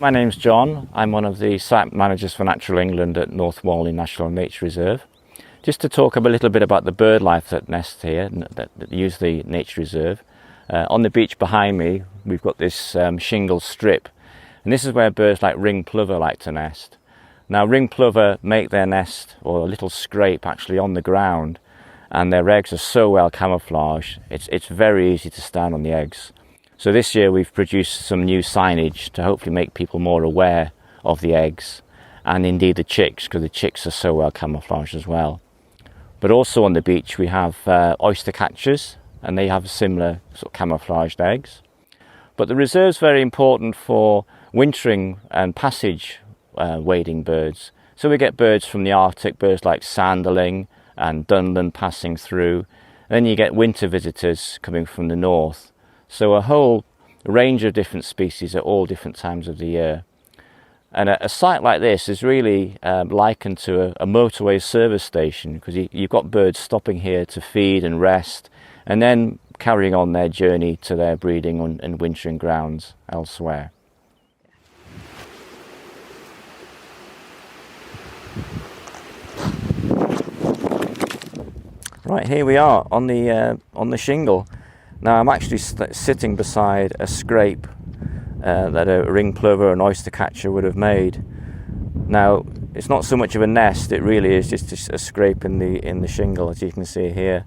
My name's John. I'm one of the site managers for Natural England at North Walney National Nature Reserve. Just to talk a little bit about the bird life that nests here, that use the nature reserve. On the beach behind me, we've got this shingle strip, and this is where birds like ring plover like to nest. Now, ring plover make their nest, or a little scrape actually, on the ground, and their eggs are so well camouflaged, it's very easy to stand on the eggs. So this year we've produced some new signage to hopefully make people more aware of the eggs, and indeed the chicks, because the chicks are so well camouflaged as well. But also on the beach we have oyster catchers, and they have similar sort of camouflaged eggs. But the reserve's very important for wintering and passage wading birds. So we get birds from the Arctic, birds like sanderling and dunlin passing through. Then you get winter visitors coming from the north. So a whole range of different species at all different times of the year. And a site like this is really likened to a motorway service station, because you've got birds stopping here to feed and rest, and then carrying on their journey to their breeding and wintering grounds elsewhere. Right, here we are on the shingle. Now I'm actually sitting beside a scrape that a ring plover and oyster catcher would have made. Now it's not so much of a nest, it really is just a scrape in the shingle, as you can see here.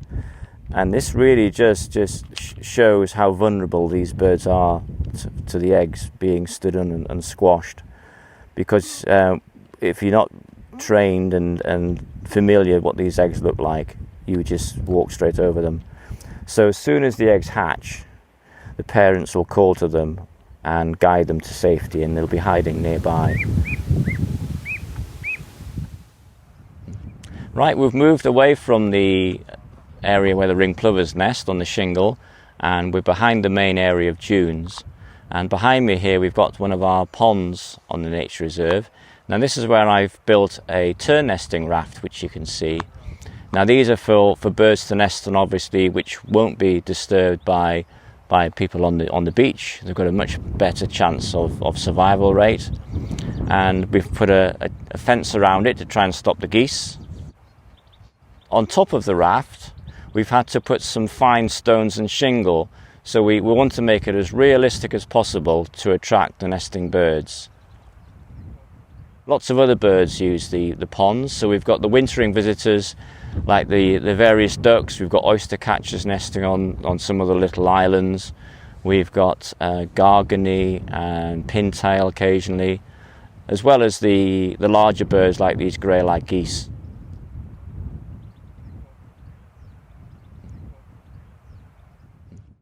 And this really just shows how vulnerable these birds are to the eggs being stood on and squashed. Because if you're not trained and familiar what these eggs look like, you would just walk straight over them. So as soon as the eggs hatch, the parents will call to them and guide them to safety, and they'll be hiding nearby. Right, we've moved away from the area where the ring plovers nest on the shingle, and we're behind the main area of dunes. And behind me here we've got one of our ponds on the nature reserve. Now this is where I've built a tern nesting raft, which you can see. Now these are for birds to nest on, obviously, which won't be disturbed by people on the beach. They've got a much better chance of survival rate. And we've put a fence around it to try and stop the geese. On top of the raft, we've had to put some fine stones and shingle, so we want to make it as realistic as possible to attract the nesting birds. Lots of other birds use the ponds, so we've got the wintering visitors like the various ducks. We've got oyster catchers nesting on some of the little islands. We've got gargany and pintail occasionally, as well as the larger birds like these grey-lag geese.